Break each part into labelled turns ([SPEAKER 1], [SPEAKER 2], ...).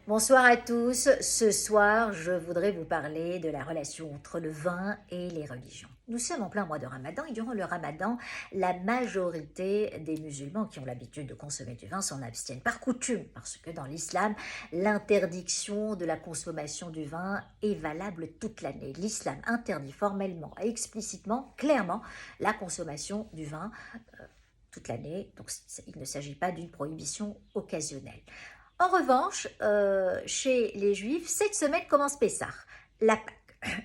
[SPEAKER 1] Bonsoir à tous. Ce soir, je voudrais vous parler de la relation entre le vin et les religions. Nous sommes en plein mois de Ramadan et durant le Ramadan, la majorité des musulmans qui ont l'habitude de consommer du vin s'en abstiennent par coutume, parce que dans l'islam, l'interdiction de la consommation du vin est valable toute l'année. L'islam interdit formellement et explicitement, clairement, la consommation du vin toute l'année, donc il ne s'agit pas d'une prohibition occasionnelle. En revanche, chez les Juifs, cette semaine commence Pessah, la Pâque.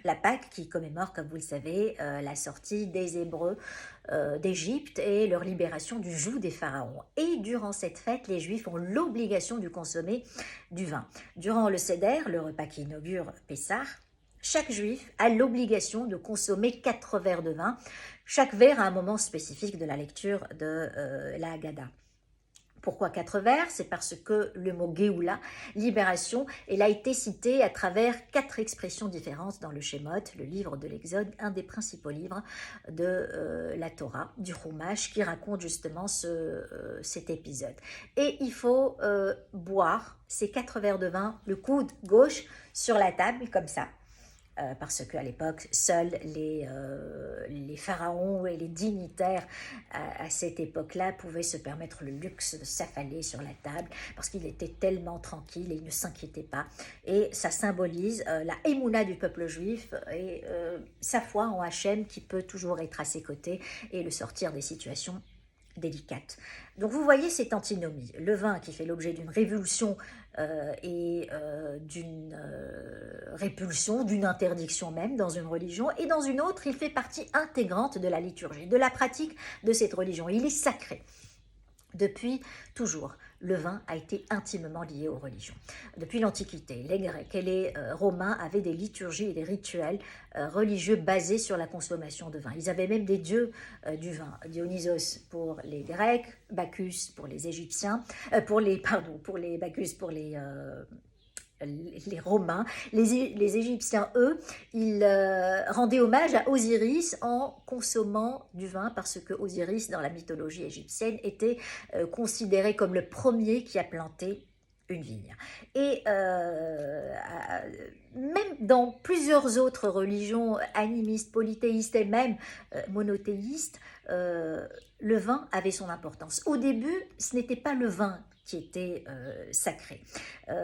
[SPEAKER 1] La Pâque qui commémore, comme vous le savez, la sortie des Hébreux d'Égypte et leur libération du joug des pharaons. Et durant cette fête, les Juifs ont l'obligation de consommer du vin. Durant le Seder, le repas qui inaugure Pessah, chaque Juif a l'obligation de consommer 4 verres de vin, chaque verre à un moment spécifique de la lecture de la Haggadah. Pourquoi 4 vers? C'est parce que le mot Géoula, libération, il a été cité à travers 4 expressions différentes dans le Shemot, le livre de l'Exode, un des principaux livres de la Torah, du Chumash, qui raconte justement cet épisode. Et il faut boire ces 4 verres de vin, le coude gauche sur la table, comme ça. Parce qu'à l'époque, seuls les pharaons et les dignitaires à cette époque-là pouvaient se permettre le luxe de s'affaler sur la table parce qu'il était tellement tranquille et il ne s'inquiétait pas. Et ça symbolise la émouna du peuple juif et sa foi en Hachem qui peut toujours être à ses côtés et le sortir des situations délicate. Donc vous voyez cette antinomie. Le vin qui fait l'objet d'une révulsion et d'une répulsion, d'une interdiction même dans une religion, et dans une autre, il fait partie intégrante de la liturgie, de la pratique de cette religion. Il est sacré. Depuis toujours, le vin a été intimement lié aux religions. Depuis l'Antiquité, les Grecs et les Romains avaient des liturgies et des rituels religieux basés sur la consommation de vin. Ils avaient même des dieux du vin. Dionysos pour les Grecs, Bacchus pour les Égyptiens, pour les Bacchus pour les Romains, les Égyptiens, eux, ils rendaient hommage à Osiris en consommant du vin parce que Osiris, dans la mythologie égyptienne, était considéré comme le premier qui a planté une vigne. Et même dans plusieurs autres religions animistes, polythéistes et même monothéistes, le vin avait son importance. Au début, ce n'était pas le vin qui était sacré.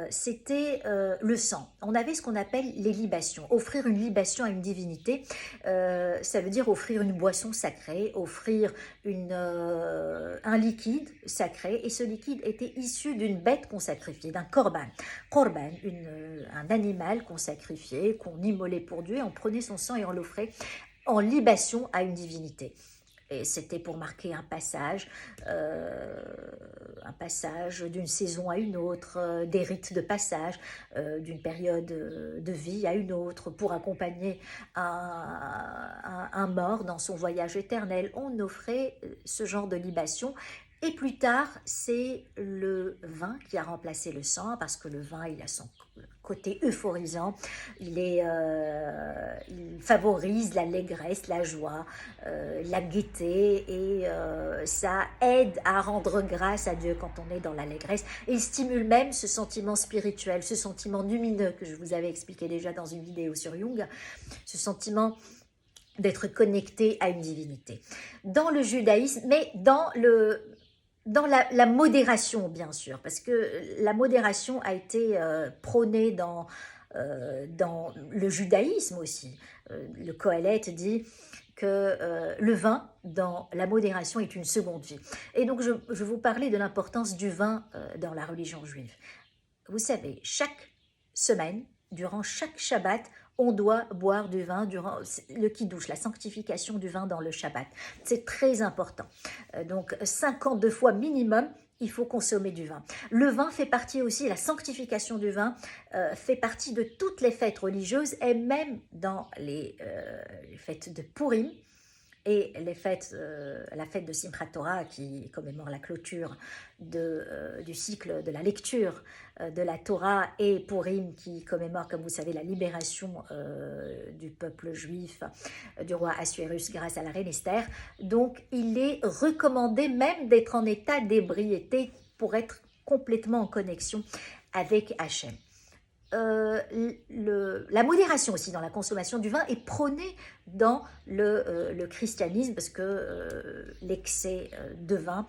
[SPEAKER 1] C'était le sang. On avait ce qu'on appelle les libations. Offrir une libation à une divinité, ça veut dire offrir une boisson sacrée, offrir un liquide sacré, et ce liquide était issu d'une bête qu'on sacrifiait, d'un korban. Korban, un animal qu'on sacrifiait, qu'on immolait pour Dieu, et on prenait son sang et on l'offrait en libation à une divinité. Et c'était pour marquer un passage d'une saison à une autre, des rites de passage, d'une période de vie à une autre, pour accompagner un mort dans son voyage éternel. On offrait ce genre de libation. Et plus tard, c'est le vin qui a remplacé le sang, parce que le vin, il a son côté euphorisant, il favorise l'allégresse, la joie, la gaieté, et ça aide à rendre grâce à Dieu quand on est dans l'allégresse, et il stimule même ce sentiment spirituel, ce sentiment lumineux que je vous avais expliqué déjà dans une vidéo sur Jung, ce sentiment d'être connecté à une divinité. Dans le judaïsme, mais dans la modération, bien sûr, parce que la modération a été prônée dans le judaïsme aussi. Le Qoheleth dit que le vin, dans la modération, est une seconde vie. Et donc, je vous parlais de l'importance du vin dans la religion juive. Vous savez, chaque semaine, durant chaque Shabbat, on doit boire du vin durant le kiddush, la sanctification du vin dans le Shabbat. C'est très important. Donc 52 fois minimum, il faut consommer du vin. Le vin fait partie aussi, la sanctification du vin fait partie de toutes les fêtes religieuses, et même dans les fêtes de Purim, et la fête de Simchat Torah qui commémore la clôture du cycle de la lecture de la Torah, et Purim qui commémore, comme vous savez, la libération du peuple juif du roi Assuérus grâce à la reine Esther. Donc il est recommandé même d'être en état d'ébriété pour être complètement en connexion avec Hachem. La modération aussi dans la consommation du vin est prônée dans le christianisme parce que l'excès de vin,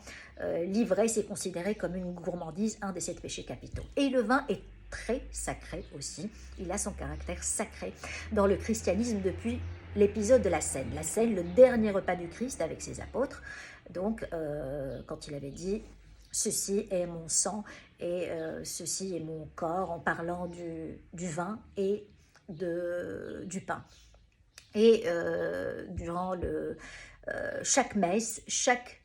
[SPEAKER 1] l'ivresse est considérée comme une gourmandise, un des 7 péchés capitaux. Et le vin est très sacré aussi, il a son caractère sacré dans le christianisme depuis l'épisode de la Cène. La Cène, le dernier repas du Christ avec ses apôtres, donc quand il avait dit « Ceci est mon sang » et ceci est mon corps, en parlant du vin et du pain. Et durant chaque messe, chaque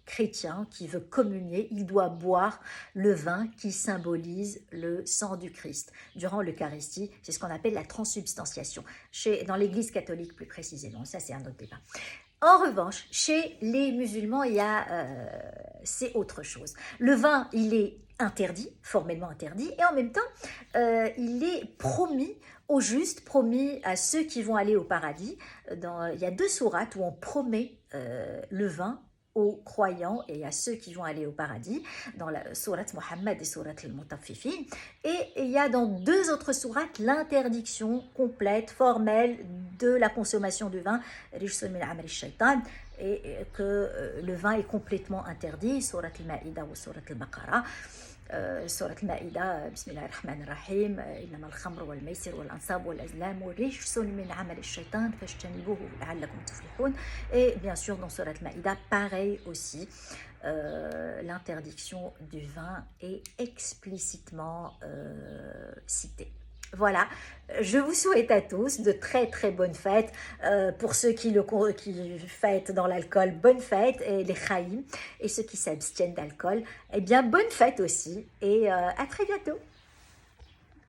[SPEAKER 1] chrétien qui veut communier, il doit boire le vin qui symbolise le sang du Christ. Durant l'Eucharistie, c'est ce qu'on appelle la transsubstantiation, dans l'Église catholique plus précisément, ça c'est un autre débat. En revanche, chez les musulmans, c'est autre chose. Le vin, il est interdit, formellement interdit, et en même temps, il est promis aux justes, promis à ceux qui vont aller au paradis. Il y a 2 sourates où on promet le vin aux croyants et à ceux qui vont aller au paradis, dans la sourate Mohammed et sourate al-Mutaffifin. Et il y a dans 2 autres sourates l'interdiction complète, formelle de la consommation du vin, et que le vin est complètement interdit, sourate al-Ma'ida ou sourate al-Baqarah. سورة المائدة بسم الله الرحمن الرحيم إنما الخمر والميسر والأنصاب والأزلام رجس من عمل الشيطان فاجتنبوه لعلكم تفلحون. Et bien sûr dans Surat al-Maïda, pareil aussi, l'interdiction du vin est explicitement citée. Voilà, je vous souhaite à tous de très très bonnes fêtes. Pour ceux qui fêtent dans l'alcool, bonne fête, et les chaïm, et ceux qui s'abstiennent d'alcool, eh bien bonne fête aussi, et à très bientôt.